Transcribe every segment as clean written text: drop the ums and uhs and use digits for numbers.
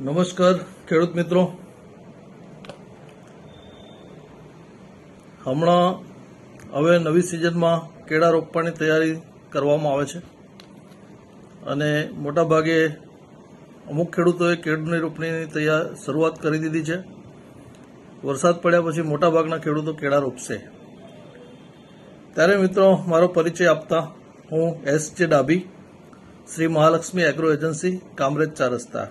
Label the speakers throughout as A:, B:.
A: નમસ્કાર ખેડૂત મિત્રો, હમણાં હવે નવી સિઝનમાં કેળા રોપવાની તૈયારી કરવામાં આવે છે અને મોટાભાગે અમુક ખેડૂતોએ કેળની રોપણીની શરૂઆત કરી દીધી છે. વરસાદ પડ્યા પછી મોટાભાગના ખેડૂતો કેળા રોપશે. ત્યારે મિત્રો, મારો પરિચય આપતા હું S.J. Dabhi, Shri Mahalakshmi agro agency, Kamrej 4 રસ્તા.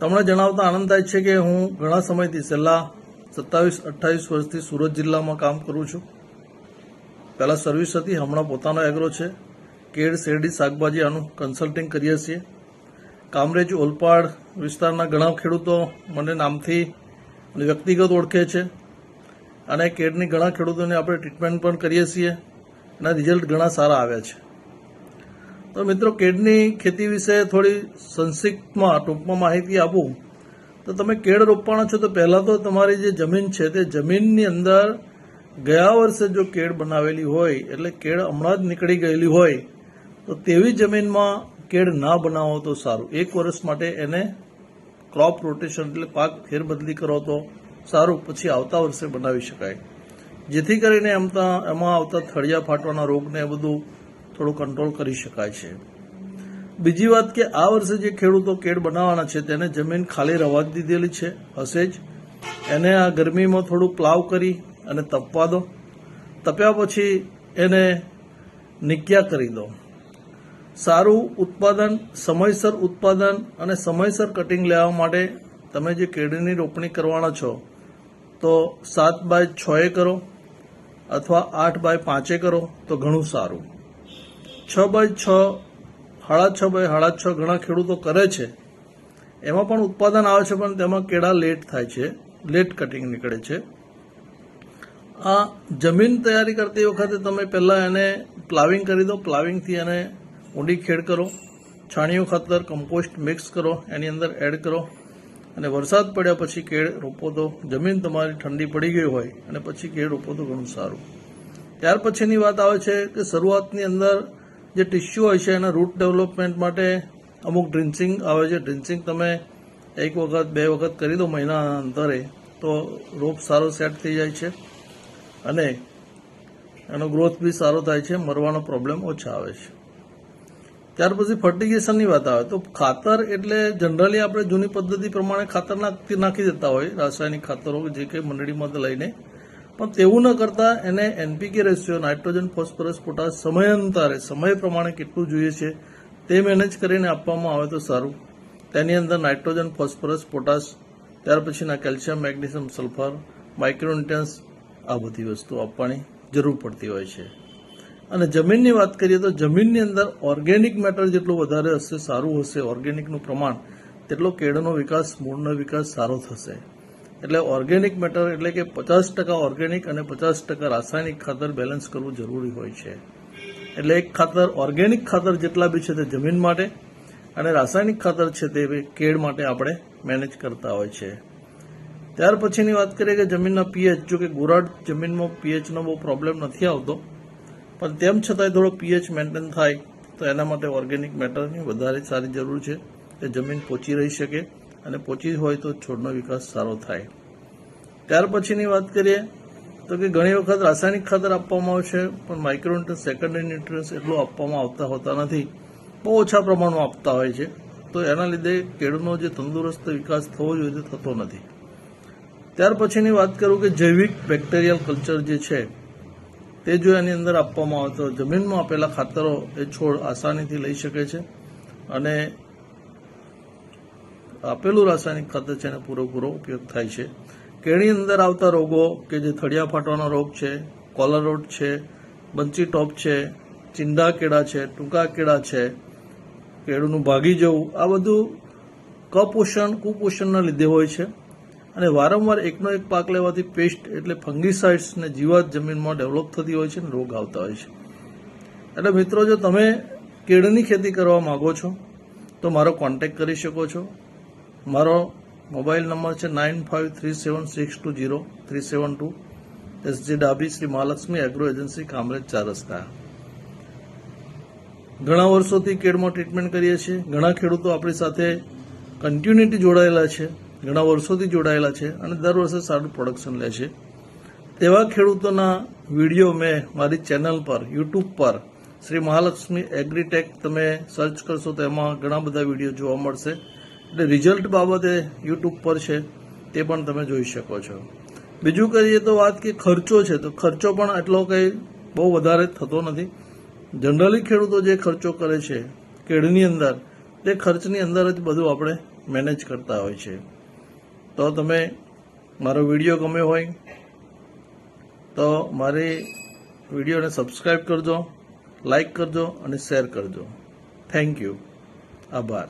A: તમને જણાવતા આનંદ થાય છે કે હું ઘણા સમયથી છેલ્લા 27-28 વર્ષથી સુરત જિલ્લામાં કામ કરું છું. પહેલાં સર્વિસ હતી, હમણાં પોતાનો એગ્રો છે. કેળ, શેરડી, શાકભાજી આનું કન્સલ્ટિંગ કરીએ છીએ. કામરેજ, ઓલપાડ વિસ્તારના ઘણા ખેડૂતો મને નામથી અને વ્યક્તિગત ઓળખે છે અને કેળની ઘણા ખેડૂતોને આપણે ટ્રીટમેન્ટ પણ કરીએ છીએ અને રિઝલ્ટ ઘણા સારા આવ્યા છે. તો મિત્રો, કેળની ખેતી વિશે થોડી સંક્ષિપ્તમાં ટૂંકમાં માહિતી આપું તો તમે કેળ રોપવાના છો તો પહેલાં તો તમારી જે જમીન છે તે જમીનની અંદર ગયા વર્ષે જો કેળ બનાવેલી હોય, એટલે કેળ હમણાં જ નીકળી ગયેલી હોય, તો તેવી જમીનમાં કેળ ના બનાવો તો સારું. 1 વર્ષ માટે એને ક્રોપ રોટેશન એટલે પાક ફેરબદલી કરો તો સારું, પછી આવતા વર્ષે બનાવી શકાય, જેથી કરીને એમાં આવતા થળિયા ફાટવાના રોગને બધું થોડું કંટ્રોલ કરી શકાય છે. બીજી વાત કે આ વર્ષે જે ખેડૂતો કેળ બનાવવાના છે તેને જમીન ખાલી રવા દીધેલી છે, હશે જ. એને આ ગરમીમાં થોડું પ્લાવ કરી અને તપવા દો. તપ્યા પછી એને નિક્યા કરી દો. સારું ઉત્પાદન, સમયસર ઉત્પાદન અને સમયસર કટિંગ લેવા માટે તમે જે કેળની રોપણી કરવાના છો તો 7x6 કરો અથવા 8x5 કરો તો ઘણું સારું. 6x6, 6.5x6 ઘણા ખેડૂતો કરે છે. એમાં પણ ઉત્પાદન આવે છે, પણ તેમાં કેળા લેટ થાય છે, લેટ કટિંગ નીકળે છે. આ જમીન તૈયારી કરતી વખતે તમે પહેલાં એને પ્લાવિંગ કરી દો. પ્લાવિંગથી એને ઊંડી ખેડ કરો, છાણિયું ખાતર, કમ્પોસ્ટ મિક્સ કરો, એની અંદર એડ કરો અને વરસાદ પડ્યા પછી કેળ રોપો તો જમીન તમારી ઠંડી પડી ગઈ હોય અને પછી કેળ રોપો તો ઘણું સારું. ત્યાર પછીની વાત આવે છે કે શરૂઆતની અંદર જે ટિશ્યુ હોય છે એના રૂટ ડેવલપમેન્ટ માટે અમુક ડ્રિન્ચિંગ આવે છે. ડ્રિન્ચિંગ તમે 1 વખત 2 વખત કરી દો મહિનાના અંતરે તો રોપ સારો સેટ થઈ જાય છે અને એનો ગ્રોથ બી સારો થાય છે, મરવાનો પ્રોબ્લેમ ઓછા આવે છે. ત્યાર પછી ફર્ટિગેશનની વાત આવે તો ખાતર એટલે જનરલી આપણે જૂની પદ્ધતિ પ્રમાણે ખાતર નાખી દેતા હોય, રાસાયણિક ખાતરો જે કંઈ મંડળીમાં લઈને, પણ તેવું ન કરતા એને NPK ratio, nitrogen, phosphorus, potash સમયાંતરે સમય પ્રમાણે કેટલું જોઈએ છે તે મેનેજ કરીને આપવામાં આવે તો સારું. તેની અંદર નાઇટ્રોજન, ફોસ્ફરસ, પોટાશ, ત્યાર પછીના કેલ્શિયમ, મેગ્નેશિયમ, સલ્ફર, માઇક્રોન્યુટ્રિયન્ટ્સ, આ બધી વસ્તુ આપવાની જરૂર પડતી હોય છે. અને જમીનની વાત કરીએ તો જમીનની અંદર ઓર્ગેનિક મેટર જેટલું વધારે હશે, સારું હશે ઓર્ગેનિકનું પ્રમાણ, તેટલો કેળનો વિકાસ, મૂળનો વિકાસ સારો થશે. એટલે ઓર્ગેનિક મેટર એટલે કે 50% ઓર્ગેનિક અને 50% રાસાયણિક ખાતર બેલેન્સ કરવું જરૂરી હોય છે. એટલે એક ખાતર, ઓર્ગેનિક ખાતર જેટલા બી છે તે જમીન માટે અને રાસાયણિક ખાતર છે તે કેળ માટે આપણે મેનેજ કરતા હોય છે. ત્યાર પછીની વાત કરીએ કે જમીનના પીએચ, જો કે ગોરાડ જમીનમાં પીએચનો બહુ પ્રોબ્લેમ નથી આવતો, પણ તેમ છતાંય થોડો પીએચ મેન્ટેન થાય તો એના માટે ઓર્ગેનિક મેટરની વધારે સારી જરૂર છે કે જમીન પોચી રહી શકે અને પોચી હોય તો છોડનો વિકાસ સારો થાય. ત્યાર પછીની વાત કરીએ તો કે ઘણી વખત રાસાયણિક ખાતર આપવામાં આવે છે, પણ માઇક્રોન્યુટ્રન્સ, સેકન્ડરી ન્યુટ્રન્સ એટલું આપવામાં હોતા નથી, બહુ ઓછા પ્રમાણમાં આપતા હોય છે. તો એના લીધે કેળનો જે તંદુરસ્ત વિકાસ થવો જોઈએ તે થતો નથી. ત્યાર પછીની વાત કરું કે જૈવિક બેક્ટેરિયલ કલ્ચર જે છે તે જો એની અંદર આપવામાં આવે તો જમીનમાં આપેલા ખાતરો એ છોડ આસાનીથી લઈ શકે છે અને આપેલું રાસાયણિક ખાતર છે એને પૂરેપૂરો ઉપયોગ થાય છે. કેળની અંદર આવતા રોગો કે જે થળિયા ફાટવાનો રોગ છે, કોલર રોગ છે, બંચી ટોપ છે, ચીંડા કેળા છે, ટૂંકા કેળા છે, કેળનું ભાગી જવું, આ બધું કુપોષણના લીધે હોય છે અને વારંવાર એકનો એક પાક લેવાથી પેસ્ટ એટલે ફંગીસાઇડ્સ ને જીવાત જમીનમાં ડેવલપ થતી હોય છે અને રોગ આવતા હોય છે. એટલે મિત્રો, જો તમે કેળની ખેતી કરવા માંગો છો તો મારો કોન્ટેક્ટ કરી શકો છો. મારો મોબાઈલ નંબર છે 9537620372. S.J. Dabhi, Shri Mahalakshmi agro agency, Kamrej 4 રસ્તા. ઘણા વર્ષોથી કેડમાં ટ્રીટમેન્ટ કરીએ છીએ. ઘણા ખેડૂતો આપણી સાથે કન્ટિન્યુટી જોડાયેલા છે, ઘણા વર્ષોથી જોડાયેલા છે અને દર વર્ષે સારું પ્રોડક્શન લે છે. તેવા ખેડૂતોના વિડીયો મેં મારી ચેનલ પર યુટ્યુબ પર શ્રી મહાલક્ષ્મી એગ્રીટેક તમે સર્ચ કરશો તો એમાં ઘણા બધા વિડીયો જોવા મળશે. એટલે રિઝલ્ટ બાબતે યુટ્યુબ પર છે તે પણ તમે જોઈ શકો છો. બીજું કરીએ તો વાત કે ખર્ચો છે, તો ખર્ચો પણ આટલો કંઈ બહુ વધારે થતો નથી. જનરલી ખેડૂતો જે ખર્ચો કરે છે કેળની અંદર, તે ખર્ચની અંદર જ બધું આપણે મેનેજ કરતા હોય છે. તો તમે મારો વિડીયો ગમ્યો હોય તો મારી વિડીયોને સબસ્ક્રાઈબ કરજો, લાઈક કરજો અને શેર કરજો. Thank you. આભાર.